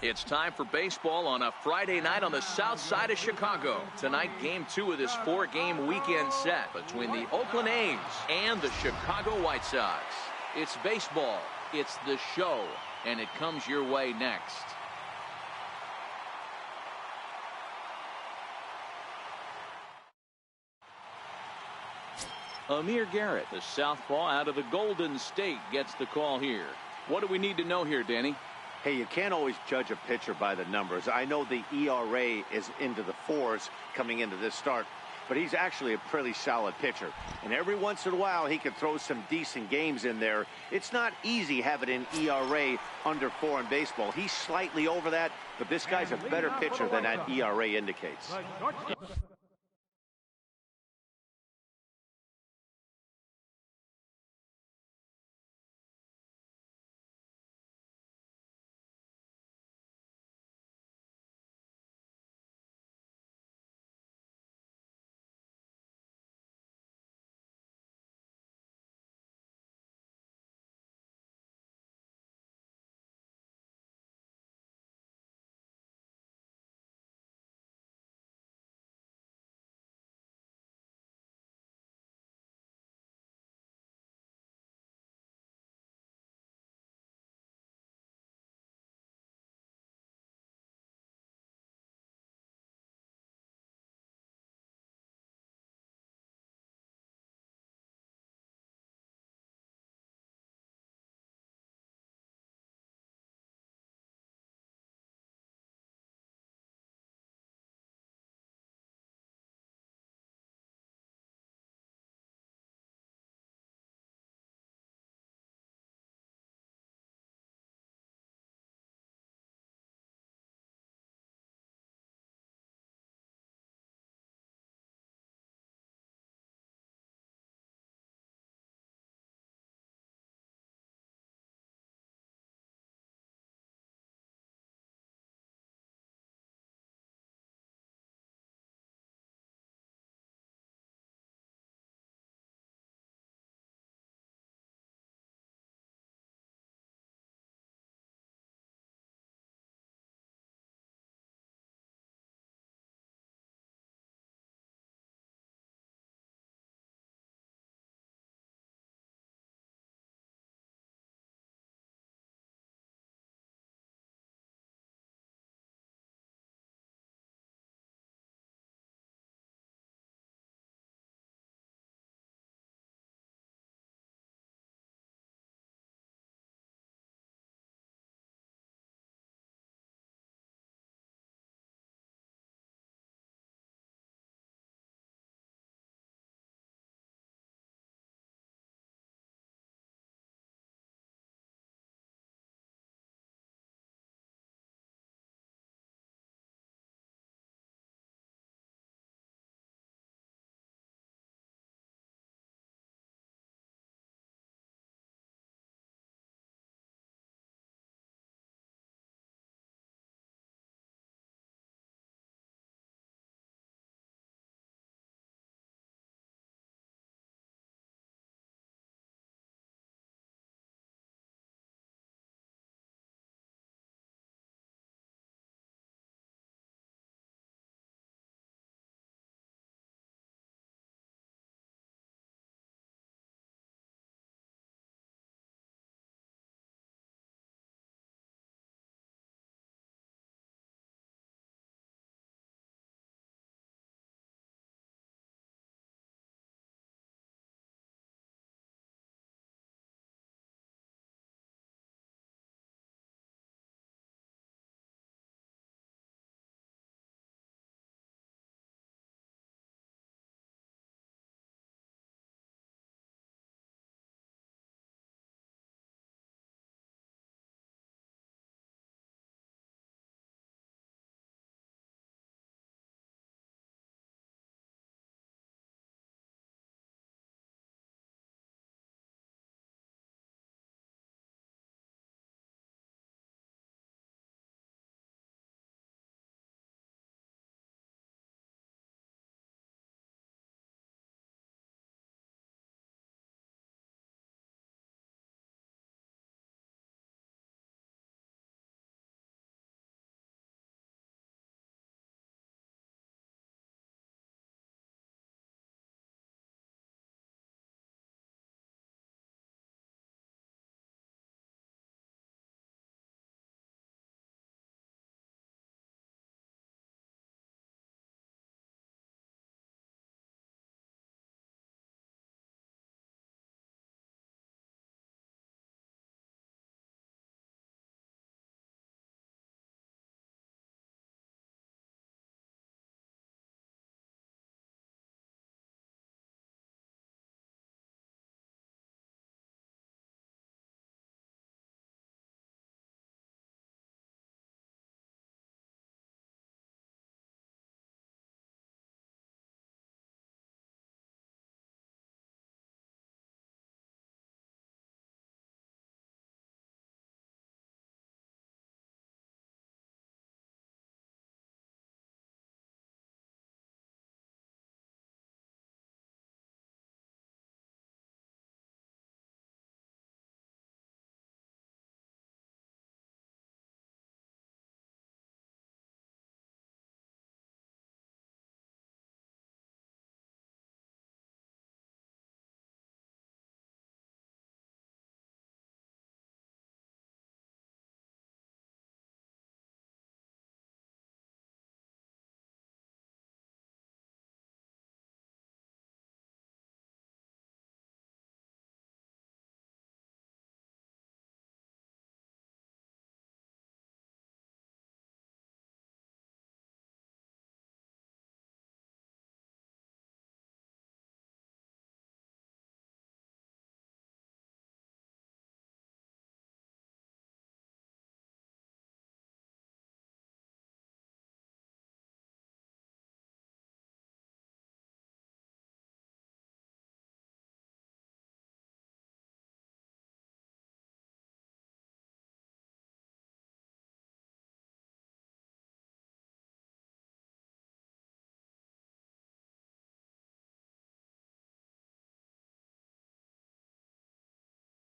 It's time for baseball on a Friday night on the south side of Chicago. Tonight, game 2 of this 4-game weekend set between the Oakland A's and the Chicago White Sox. It's baseball, it's the show, and it comes your way next. Amir Garrett, the southpaw out of the Golden State, gets the call here. What do we need to know here, Danny? Hey, you can't always judge a pitcher by the numbers. I know the ERA is into the 4s coming into this start, but he's actually a pretty solid pitcher. And every once in a while, he can throw some decent games in there. It's not easy having an ERA under 4 in baseball. He's slightly over that, but this guy's a better pitcher than that ERA indicates.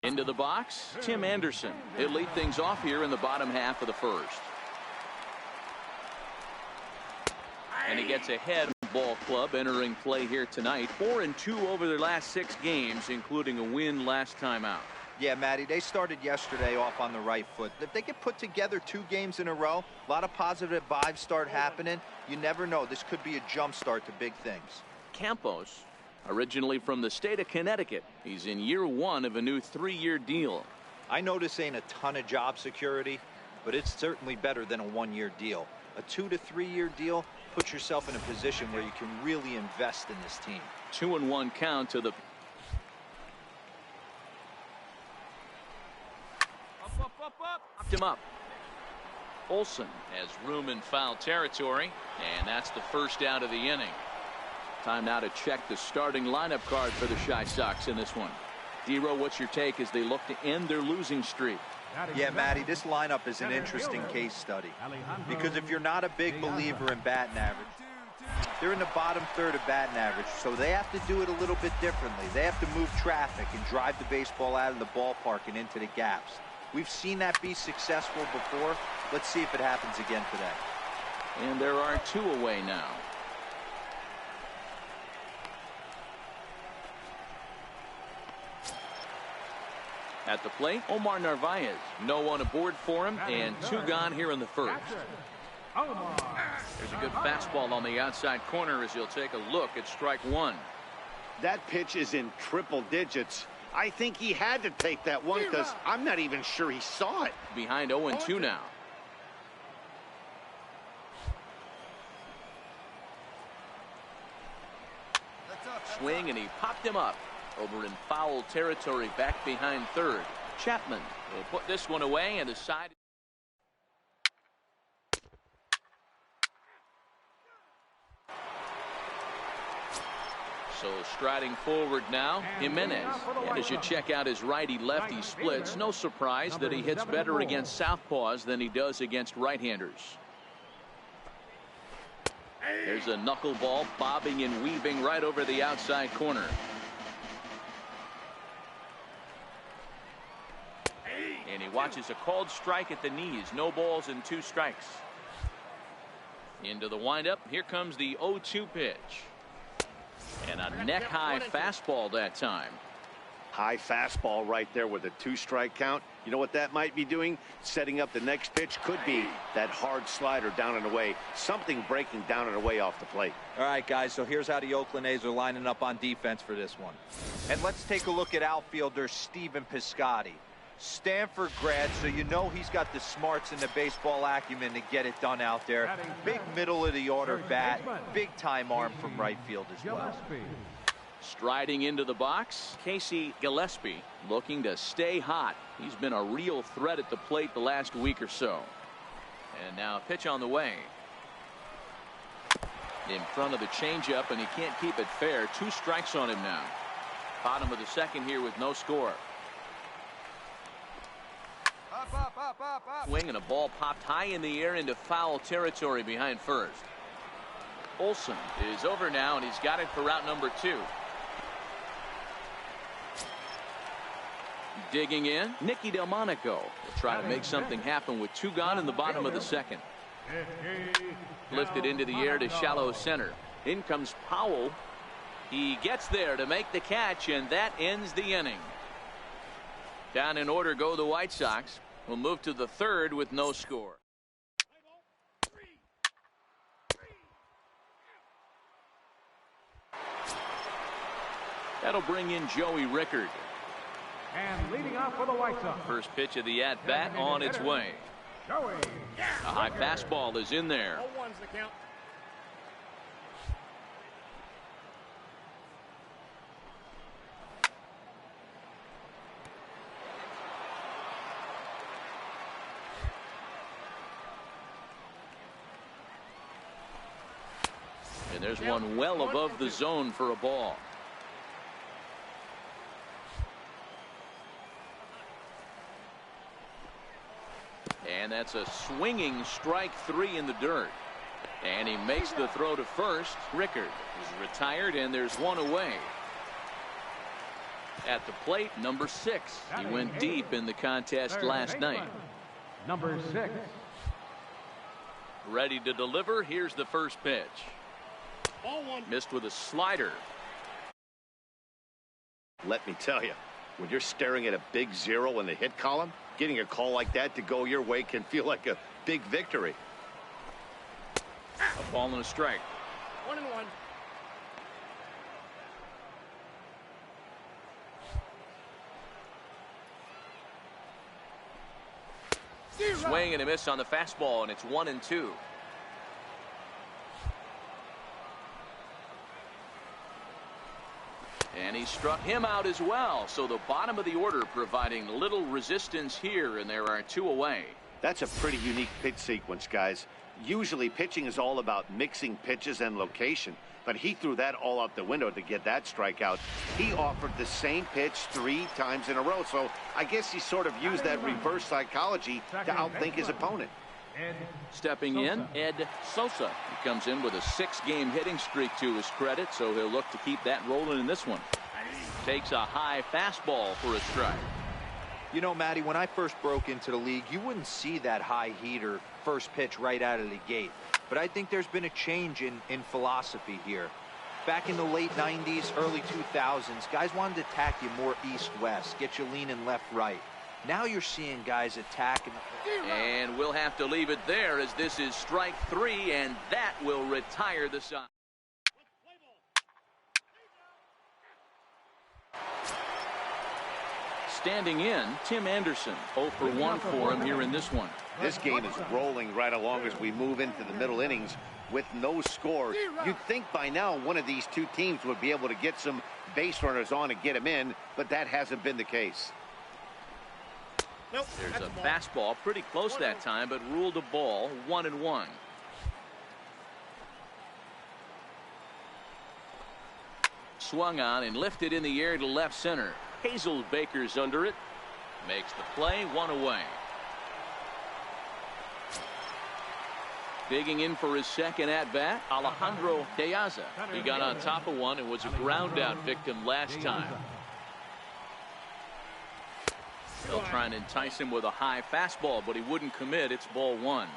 Into the box, Tim Anderson. He'll lead things off here in the bottom half of the first. And he gets ahead. Ball club entering play here tonight. 4-2 over their last 6 games, including a win last time out. Yeah, Matty, they started yesterday off on the right foot. If they could put together 2 games in a row, a lot of positive vibes start happening. You never know. This could be a jump start to big things. Campos, originally from the state of Connecticut. He's in year 1 of a new 3-year deal. I know this ain't a ton of job security, but it's certainly better than a 1-year deal. A 2 to 3-year deal puts yourself in a position where you can really invest in this team. 2-1 count to the Popped him up. Olsen has room in foul territory, and that's the first out of the inning. Time now to check the starting lineup card for the Chi Sox in this one. Dero, what's your take as they look to end their losing streak? Yeah, Matty, this lineup is an interesting case study. Because if you're not a big believer in batting average, they're in the bottom third of batting average, so they have to do it a little bit differently. They have to move traffic and drive the baseball out of the ballpark and into the gaps. We've seen that be successful before. Let's see if it happens again today. And there are 2 away now. At the plate, Omar Narvaez. No one aboard for him, and 2 gone here in the first. There's a good fastball on the outside corner as he'll take a look at strike 1. That pitch is in triple digits. I think he had to take that one because I'm not even sure he saw it. Behind 0-2 now. Swing, and he popped him up. Over in foul territory, back behind third. Chapman will put this one away, and the side. So striding forward now, Jimenez. And as you check out his righty-lefty splits, no surprise that he hits better against southpaws than he does against right-handers. There's a knuckleball bobbing and weaving right over the outside corner. And he watches a called strike at the knees. No balls and 2 strikes. Into the windup. Here comes the 0-2 pitch. And a neck-high fastball that time. High fastball right there with a 2-strike count. You know what that might be doing? Setting up the next pitch. Could be that hard slider down and away. Something breaking down and away off the plate. All right, guys, so here's how the Oakland A's are lining up on defense for this one. And let's take a look at outfielder Stephen Piscotty. Stanford grad, so you know he's got the smarts and the baseball acumen to get it done out there. Big middle of the order bat, big time arm from right field as well. Striding into the box, Casey Gillespie looking to stay hot. He's been a real threat at the plate the last week or so. And now a pitch on the way. In front of the changeup, and he can't keep it fair. 2 strikes on him now. Bottom of the second here with no score. Swing, and a ball popped high in the air into foul territory behind first. Olsen is over now, and he's got it for route number 2. Digging in, Nicky Delmonico will try to make something happen with 2 gone in the bottom of the second. Lifted into the air to shallow center. In comes Powell. He gets there to make the catch, and that ends the inning. Down in order go the White Sox. We'll move to the third with no score. That'll bring in Joey Rickard. And leading off for the White Sox. First pitch of the at-bat on its way. A high fastball is in there. 0-1's the count. And there's one well above the zone for a ball. And that's a swinging strike 3 in the dirt. And he makes the throw to first. Rickard is retired, and there's one away. At the plate, number 6. He went deep in the contest last night. Number 6. Ready to deliver. Here's the first pitch. Ball one. Missed with a slider. Let me tell you, when you're staring at a big 0 in the hit column, getting a call like that to go your way can feel like a big victory. A ball and a strike. 1-1. Swing and a miss on the fastball, and it's 1-2. And he struck him out as well. So the bottom of the order providing little resistance here, and there are 2 away. That's a pretty unique pitch sequence, guys. Usually pitching is all about mixing pitches and location, but he threw that all out the window to get that strikeout. He offered the same pitch 3 times in a row, so I guess he sort of used that reverse psychology to outthink his opponent. Stepping in, Ed Sosa. He comes in with a 6-game hitting streak to his credit, so he'll look to keep that rolling in this one. Takes a high fastball for a strike. You know, Matty, when I first broke into the league, you wouldn't see that high heater first pitch right out of the gate. But I think there's been a change in philosophy here. Back in the late 90s, early 2000s, guys wanted to attack you more east-west, get you leaning left-right. Now you're seeing guys attacking. And we'll have to leave it there as this is strike 3, and that will retire the side. Standing in, Tim Anderson. 0 for 1 for him here in this one. This game is rolling right along as we move into the middle innings with no score. You'd think by now one of these 2 teams would be able to get some base runners on and get them in, but that hasn't been the case. Nope, there's a fastball pretty close that time, but ruled a ball. 1-1. Swung on and lifted in the air to left center. Hazel Baker's under it. Makes the play. 1 away. Digging in for his second at-bat, Alejandro Deaza. He got on top of one and was a ground-out victim last time. They'll try and entice him with a high fastball, but he wouldn't commit. It's ball 1.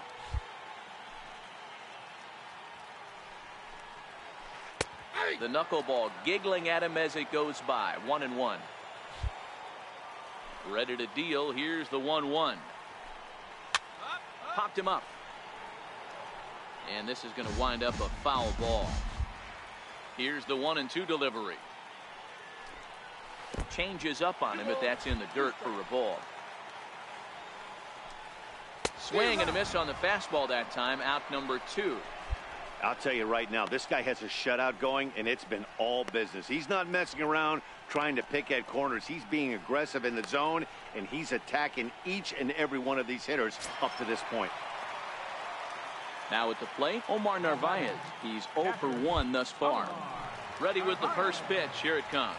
The knuckleball giggling at him as it goes by. 1-1. Ready to deal. Here's the 1-1. Popped him up. And this is going to wind up a foul ball. Here's the 1-2 delivery. Changes up on him, but that's in the dirt for a ball. Swing and a miss on the fastball that time. Out number 2. I'll tell you right now, this guy has a shutout going, and it's been all business. He's not messing around trying to pick at corners. He's being aggressive in the zone, and he's attacking each and every one of these hitters up to this point. Now at the plate, Omar Narvaez. He's 0 for 1 thus far. Ready with the first pitch. Here it comes.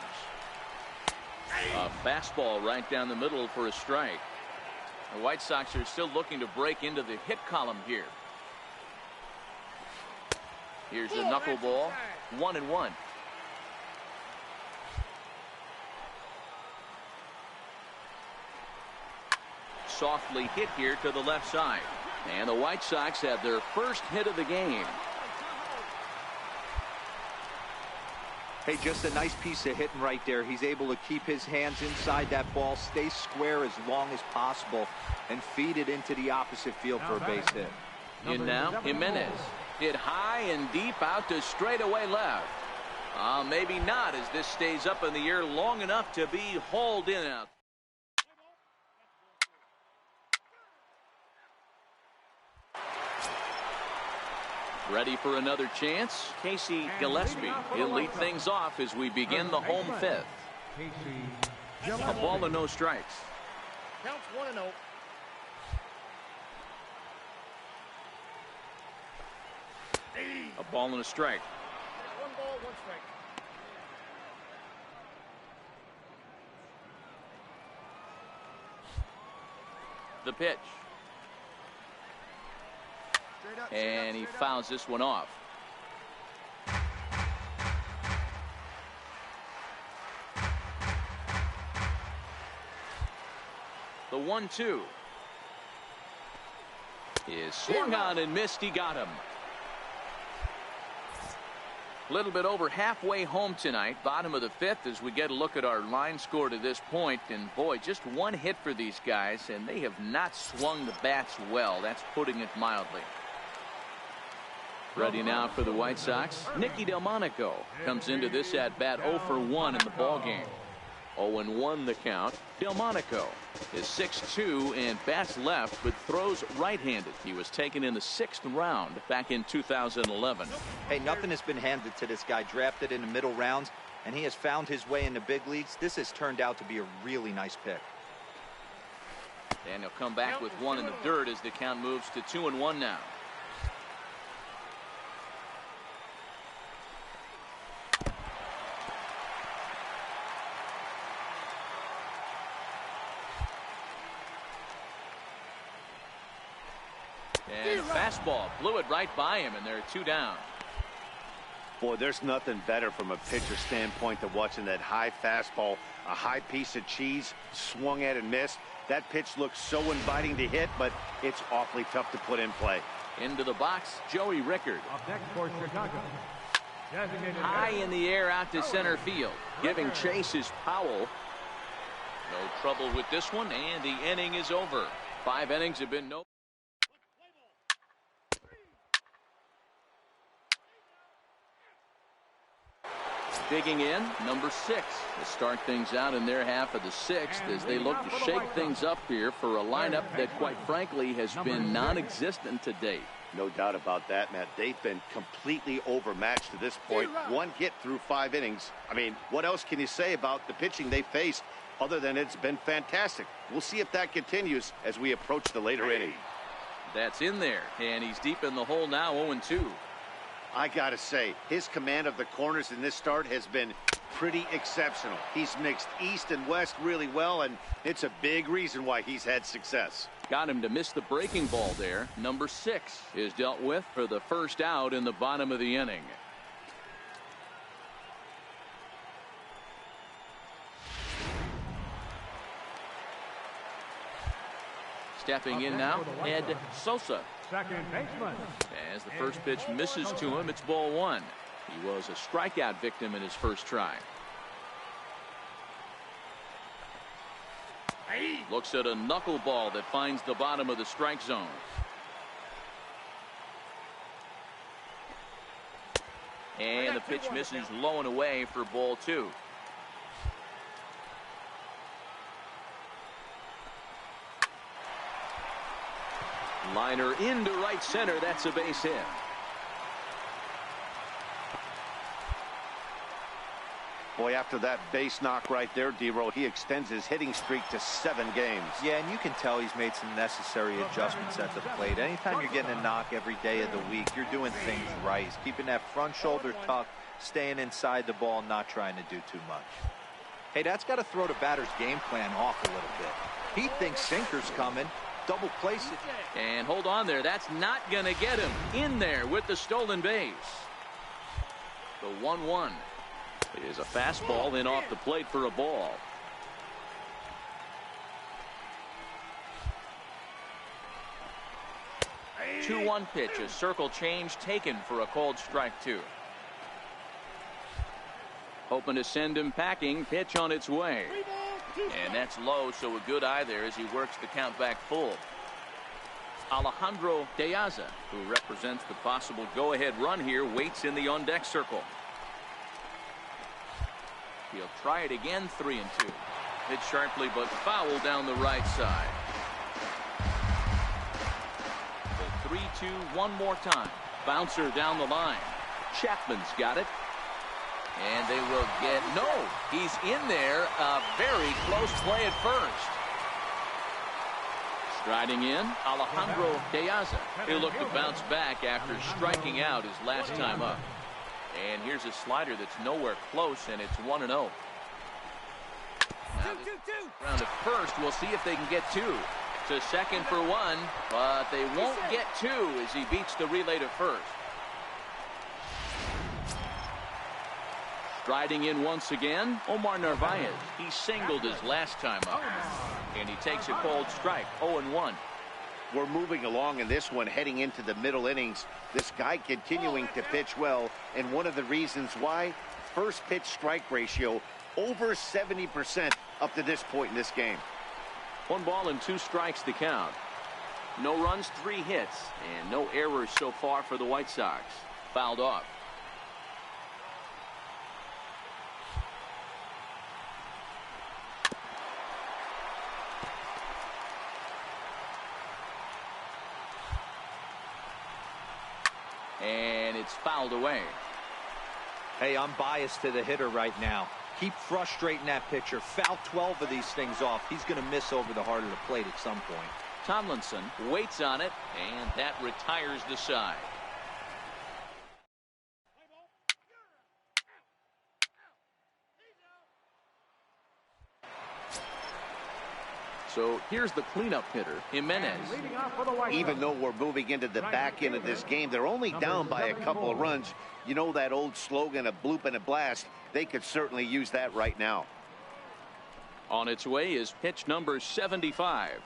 A fastball right down the middle for a strike. The White Sox are still looking to break into the hit column here. Here's the knuckleball. 1-1. Softly hit here to the left side. And the White Sox have their first hit of the game. Hey, just a nice piece of hitting right there. He's able to keep his hands inside that ball, stay square as long as possible, and feed it into the opposite field for a base hit. In now, Jimenez. Hit high and deep out to straightaway left. Maybe not, as this stays up in the air long enough to be hauled in out. Ready for another chance? Casey Gillespie. He'll lead things off as we begin the home 5th. A ball and no strikes. Counts 1-0. A ball and a strike. 1 ball, 1 strike. The pitch. And he fouls this one off. 1-2. Is swung on and missed. He got him. A little bit over halfway home tonight, bottom of the fifth, as we get a look at our line score to this point. And boy, just one hit for these guys, and they have not swung the bats well. That's putting it mildly. Ready now for the White Sox. Nicky Delmonico comes into this at bat 0 for 1 in the ball game. 0-1 the count. Delmonico is 6'2" and bats left, but throws right-handed. He was taken in the 6th round back in 2011. Hey, nothing has been handed to this guy. Drafted in the middle rounds, and he has found his way in the big leagues. This has turned out to be a really nice pick. And he'll come back with one in the dirt as the count moves to 2-1 now. And a fastball blew it right by him, and there are 2 down. Boy, there's nothing better from a pitcher standpoint than watching that high fastball, a high piece of cheese, swung at and missed. That pitch looks so inviting to hit, but it's awfully tough to put in play. Into the box, Joey Rickard. Up next for Chicago. Designated High in the air out to center field. Giving chase is Powell. No trouble with this one, and the inning is over. 5 innings have been no. Digging in, number 6 to start things out in their half of the 6th as they look to shake things up here for a lineup that, quite frankly, has been non-existent to date. No doubt about that, Matt. They've been completely overmatched to this point. 1 hit through 5 innings. I mean, what else can you say about the pitching they faced other than it's been fantastic? We'll see if that continues as we approach the later inning. That's in there, and he's deep in the hole now, 0-2. I gotta say, his command of the corners in this start has been pretty exceptional. He's mixed east and west really well, and it's a big reason why he's had success. Got him to miss the breaking ball there. Number 6 is dealt with for the first out in the bottom of the inning. Stepping in now, Ed Sosa. second baseman. As the first pitch misses to him, it's ball 1. He was a strikeout victim in his first try. Looks at a knuckleball that finds the bottom of the strike zone. And the pitch misses low and away for ball 2. Liner into right center. That's a base hit. Boy, after that base knock right there, D-Roll, he extends his hitting streak to 7 games. Yeah, and you can tell he's made some necessary adjustments at the plate. Anytime you're getting a knock every day of the week, you're doing things right. He's keeping that front shoulder tucked, staying inside the ball, not trying to do too much. Hey, that's got to throw the batter's game plan off a little bit. He thinks sinker's coming. Double place it. And hold on there. That's not going to get him in there with the stolen base. The 1-1 is a fastball in off the plate for a ball. Hey. 2-1 pitch, a circle change taken for a called strike 2. Hoping to send him packing. Pitch on its way. And that's low, so a good eye there as he works the count back full. Alejandro De Aza, who represents the possible go-ahead run here, waits in the on-deck circle. He'll try it again, 3-2. Hit sharply, but foul down the right side. The 3-2 one more time. Bouncer down the line. Chapman's got it. And they will get, no, he's in there. A very close play at first. Striding in, Alejandro De Aza. He'll look to bounce back after striking out his last time up. And here's a slider that's nowhere close, and it's 1-0. Now round at first, we'll see if they can get 2. To second for 1, but they won't get 2 as he beats the relay to first. Striding in once again, Omar Narvaez. He singled his last time up. And he takes a cold strike. 0-1. We're moving along in this one, heading into the middle innings. This guy continuing to pitch well, and one of the reasons why, first pitch strike ratio over 70% up to this point in this game. 1 ball and 2 strikes to count. No runs, 3 hits, and no errors so far for the White Sox. Fouled off. And it's fouled away. Hey, I'm biased to the hitter right now. Keep frustrating that pitcher. Foul 12 of these things off. He's going to miss over the heart of the plate at some point. Tomlinson waits on it, and that retires the side. So here's the cleanup hitter, Jimenez. Even though we're moving into the back end of this game, they're only down by a couple of runs. You know that old slogan, a bloop and a blast. They could certainly use that right now. On its way is pitch number 75.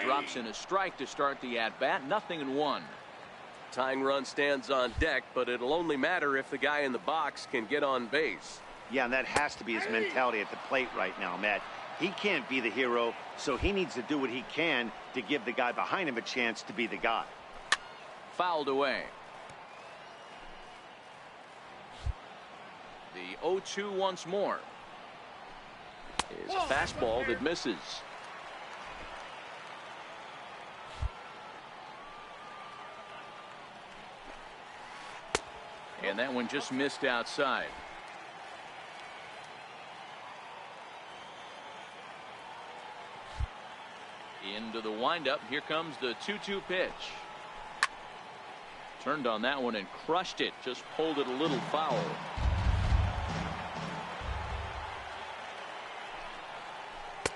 Drops in a strike to start the at-bat. 0-1. Tying run stands on deck, but it'll only matter if the guy in the box can get on base. Yeah, and that has to be his mentality at the plate right now, Matt. He can't be the hero, so he needs to do what he can to give the guy behind him a chance to be the guy. Fouled away. The 0-2 once more. Is a fastball that misses. And that one just missed outside. Into the windup. Here comes the 2-2 pitch. Turned on that one and crushed it. Just pulled it a little foul.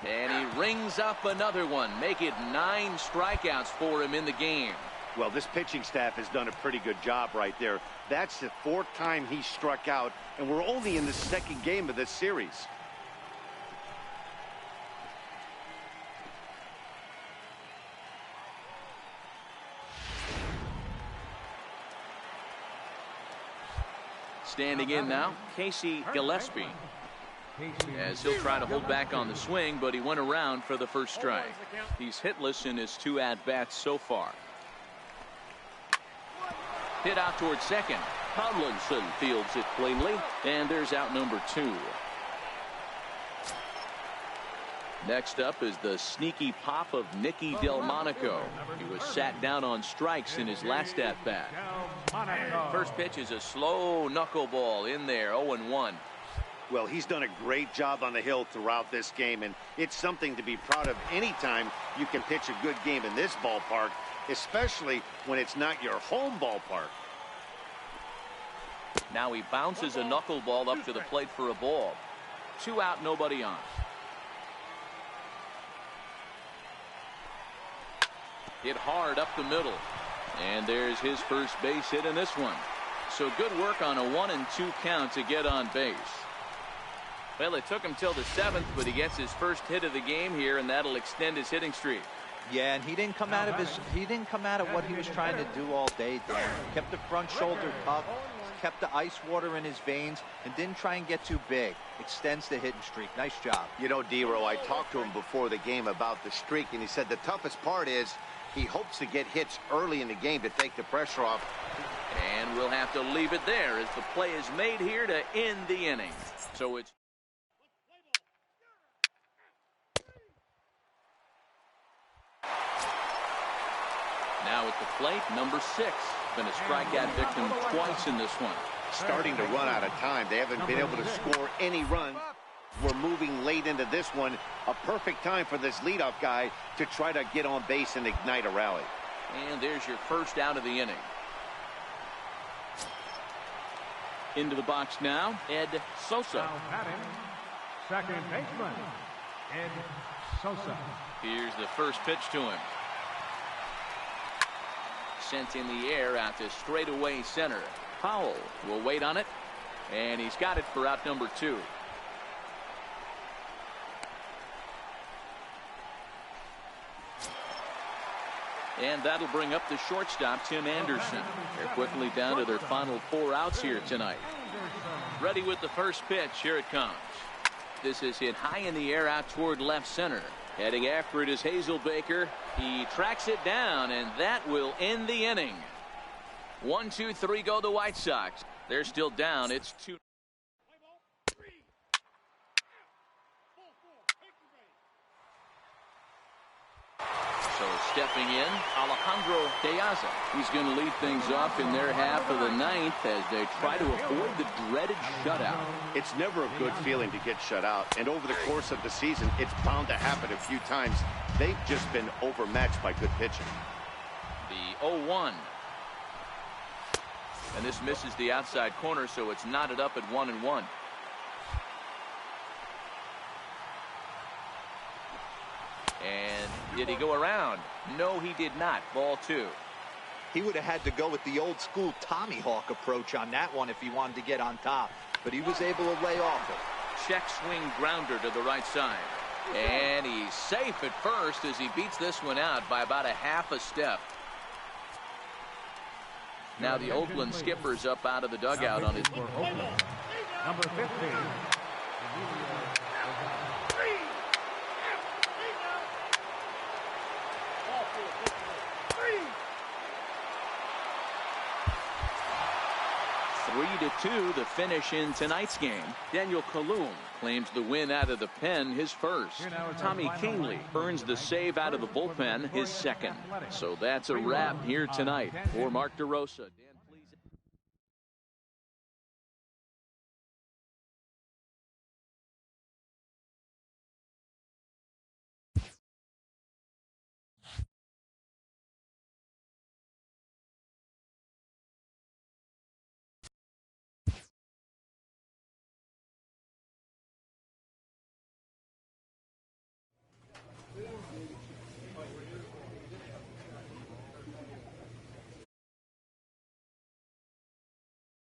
And he rings up another one. Make it 9 strikeouts for him in the game. Well, this pitching staff has done a pretty good job right there. That's the 4th time he struck out, and we're only in the 2nd game of this series. Standing in now, Casey Gillespie. As he'll try to hold back on the swing, but he went around for the first strike. He's hitless in his 2 at-bats so far. Hit out towards second. Tomlinson fields it cleanly, and there's out number 2. Next up is the sneaky pop of Nicky Delmonico. He was sat down on strikes in his last at-bat. First pitch is a slow knuckleball in there, 0-1. Well, he's done a great job on the hill throughout this game, and it's something to be proud of anytime you can pitch a good game in this ballpark, especially when it's not your home ballpark. Now he bounces a knuckleball up to the plate for a ball. 2 out, nobody on. Hit hard up the middle. And there's his first base hit in this one. So good work on a 1-2 count to get on base. Well, it took him till the 7th, but he gets his first hit of the game here, and that'll extend his hitting streak. Yeah, and he didn't come out of what he was trying to do all day, Dan. Kept the front shoulder up, kept the ice water in his veins, and didn't try and get too big. Extends the hitting streak. Nice job. You know, D-Row, I talked to him before the game about the streak, and he said the toughest part is he hopes to get hits early in the game to take the pressure off. And we'll have to leave it there as the play is made here to end the inning. So it's now at the plate, number 6. Been a strikeout victim twice in this one. Starting to run out of time. They haven't been able to score any runs. We're moving late into this one. A perfect time for this leadoff guy to try to get on base and ignite a rally. And there's your first out of the inning. Into the box now, Ed Sosa. Second baseman, Ed Sosa. Here's the first pitch to him. Sent in the air out to straightaway center. Powell will wait on it, and he's got it for out number 2. And that'll bring up the shortstop, Tim Anderson. They're quickly down to their final 4 outs here tonight. Ready with the first pitch. Here it comes. This is hit high in the air out toward left center. Heading after it is Hazelbaker. He tracks it down, and that will end the inning. 1, 2, 3 go the White Sox. They're still down. It's 2. So stepping in, Alejandro Piazza. He's going to lead things off in their half of the 9th as they try to avoid the dreaded shutout. It's never a good feeling to get shut out, and over the course of the season, it's bound to happen a few times. They've just been overmatched by good pitching. The 0-1. And this misses the outside corner, so it's knotted up at 1-1. And did he go around? No, he did not. Ball 2. He would have had to go with the old school Tommy Hawk approach on that one if he wanted to get on top, but he was able to lay off it. Check swing grounder to the right side. And he's safe at first as he beats this one out by about a half a step. Now the Oakland skipper's up out of the dugout on his. Number 15. 3-2 the finish in tonight's game. Daniel Kalum claims the win out of the pen, his first. Tommy Kingley earns the save out of the bullpen, his second. So that's a wrap here tonight. For Mark DeRosa.